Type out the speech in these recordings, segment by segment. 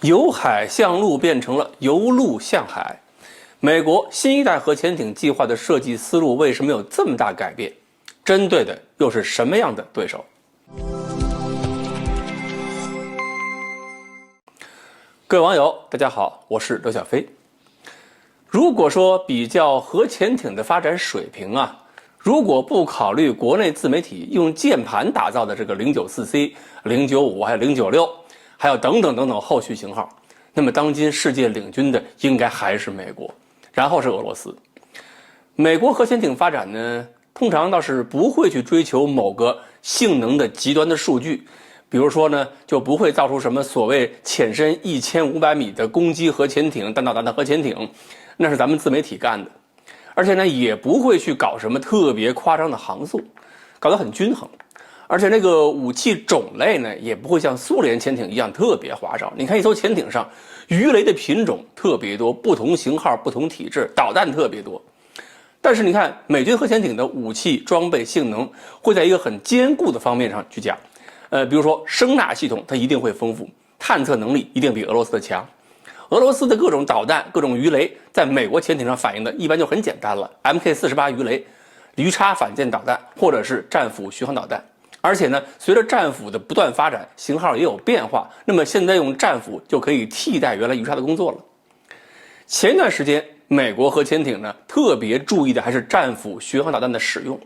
由海向陆变成了由陆向海。美国新一代核潜艇计划的设计思路为什么有这么大改变？针对的又是什么样的对手？各位网友，大家好，我是刘小飞。如果说比较核潜艇的发展水平啊，如果不考虑国内自媒体用键盘打造的这个094C、095还有096，还有等等后续型号，那么当今世界领军的应该还是美国，然后是俄罗斯。美国核潜艇发展呢，通常倒是不会去追求某个性能的极端的数据，比如说呢，就不会造出什么所谓潜深1500米的攻击核潜艇、弹道导弹核潜艇，那是咱们自媒体干的。而且呢，也不会去搞什么特别夸张的航速，搞得很均衡。而且那个武器种类呢，也不会像苏联潜艇一样特别花哨。你看一艘潜艇上，鱼雷的品种特别多，不同型号、不同体质，导弹特别多。但是你看美军核潜艇的武器装备性能会在一个很坚固的方面上去讲，比如说声纳系统它一定会丰富，探测能力一定比俄罗斯的强。俄罗斯的各种导弹、各种鱼雷，在美国潜艇上反映的一般就很简单了 ，MK48 鱼雷、鱼叉反舰导弹，或者是战斧巡航导弹。而且呢，随着战斧的不断发展，型号也有变化，那么现在用战斧就可以替代原来鱼叉的工作了。前一段时间，美国核潜艇呢特别注意的还是战斧巡航导弹的使用，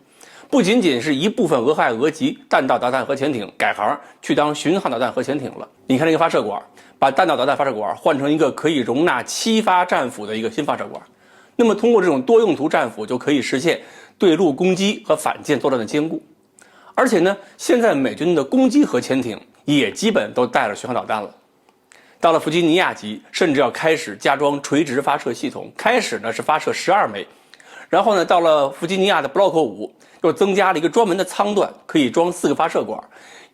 不仅仅是一部分俄亥俄级弹道导弹核潜艇改行去当巡航导弹核潜艇了。你看这个发射管，把弹道导弹发射管换成一个可以容纳7发战斧的一个新发射管，那么通过这种多用途战斧就可以实现对陆攻击和反舰作战的兼顾。而且呢，现在美军的攻击核潜艇也基本都带了巡航导弹了。到了弗吉尼亚级，甚至要开始加装垂直发射系统，开始呢是发射12枚，然后呢到了弗吉尼亚的 Block 5，又增加了一个专门的舱段，可以装4个发射管。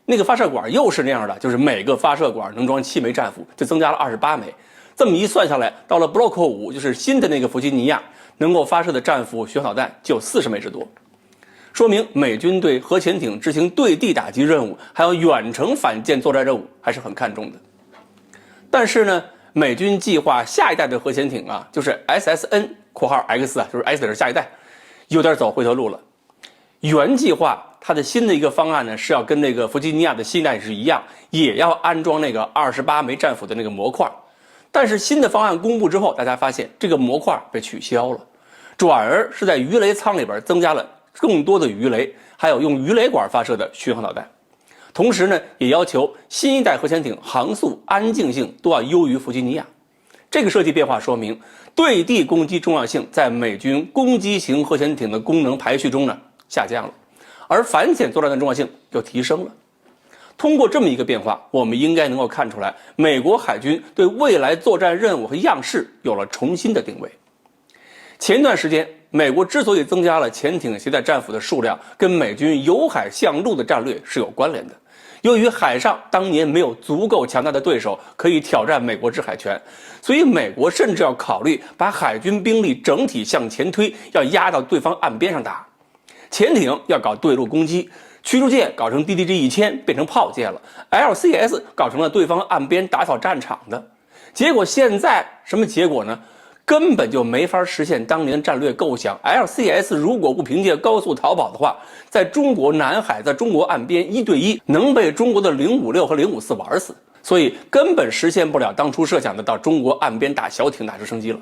那个发射管又是那样的，就是每个发射管能装7枚战斧，就增加了28枚。这么一算下来，到了 Block 5，就是新的那个弗吉尼亚，能够发射的战斧巡航导弹就有40枚之多。说明美军对核潜艇执行对地打击任务，还有远程反舰作战任务还是很看重的。但是呢，美军计划下一代的核潜艇啊，就是 SSN (X) 啊，就是 S 是下一代，有点走回头路了。原计划它的新的一个方案呢，是要跟那个弗吉尼亚的新一代是一样，也要安装那个28枚战斧的那个模块。但是新的方案公布之后，大家发现这个模块被取消了，转而是在鱼雷舱里边增加了更多的鱼雷，还有用鱼雷管发射的巡航导弹。同时呢，也要求新一代核潜艇航速、安静性都要优于弗吉尼亚。这个设计变化说明，对地攻击重要性在美军攻击型核潜艇的功能排序中呢下降了，而反潜作战的重要性又提升了。通过这么一个变化，我们应该能够看出来，美国海军对未来作战任务和样式有了重新的定位。前一段时间，美国之所以增加了潜艇携带战斧的数量，跟美军由海向陆的战略是有关联的。由于海上当年没有足够强大的对手可以挑战美国制海权，所以美国甚至要考虑把海军兵力整体向前推，要压到对方岸边上打。潜艇要搞对陆攻击，驱逐舰搞成 DDG-1000 变成炮舰了， LCS 搞成了对方岸边打扫战场的。结果现在什么结果呢？根本就没法实现当年的战略构想。LCS 如果不凭借高速逃跑的话，在中国南海，在中国岸边1对1能被中国的056和054玩死，所以根本实现不了当初设想的到中国岸边打小艇、打直升机了。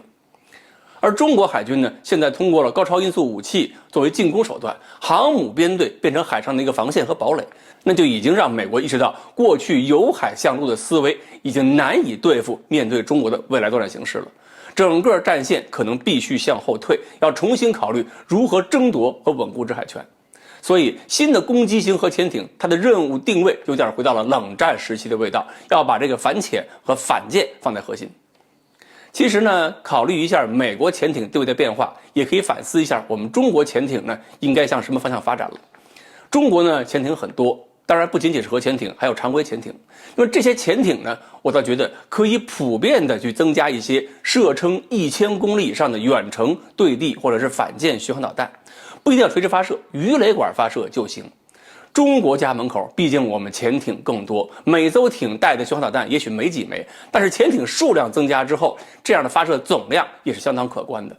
而中国海军呢，现在通过了高超音速武器作为进攻手段，航母编队变成海上的一个防线和堡垒，那就已经让美国意识到过去由海向陆的思维已经难以对付面对中国的未来作战形势了。整个战线可能必须向后退，要重新考虑如何争夺和稳固制海权。所以新的攻击型核潜艇，它的任务定位有点回到了冷战时期的味道，要把这个反潜和反舰放在核心。其实呢，考虑一下美国潜艇定位的变化，也可以反思一下我们中国潜艇呢应该向什么方向发展了。中国呢潜艇很多，当然不仅仅是核潜艇，还有常规潜艇。那么这些潜艇呢，我倒觉得可以普遍的去增加一些射程1000公里以上的远程对地或者是反舰巡航导弹，不一定要垂直发射，鱼雷管发射就行。中国家门口，毕竟我们潜艇更多，每艘艇带的巡航导弹也许没几枚，但是潜艇数量增加之后，这样的发射总量也是相当可观的。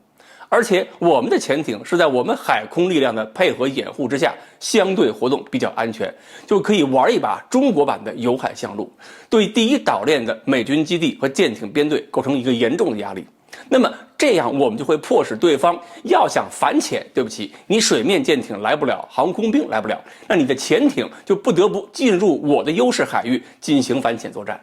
而且我们的潜艇是在我们海空力量的配合掩护之下，相对活动比较安全，就可以玩一把中国版的有海相陆，对第一岛链的美军基地和舰艇编队构成一个严重的压力。那么这样我们就会迫使对方要想反潜，对不起，你水面舰艇来不了，航空兵来不了，那你的潜艇就不得不进入我的优势海域进行反潜作战。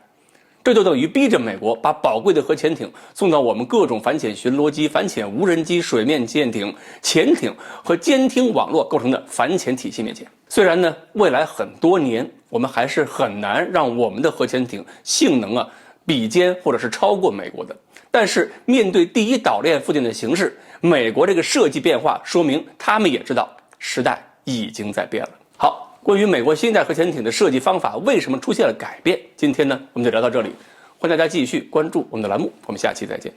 这就等于逼着美国把宝贵的核潜艇送到我们各种反潜巡逻机、反潜无人机、水面舰艇、潜艇和监听网络构成的反潜体系面前。虽然呢，未来很多年我们还是很难让我们的核潜艇性能比肩或者是超过美国的，但是面对第一岛链附近的形势，美国这个设计变化说明他们也知道时代已经在变了。好。关于美国新一代核潜艇的设计方法为什么出现了改变，今天呢我们就聊到这里，欢迎大家继续关注我们的栏目，我们下期再见。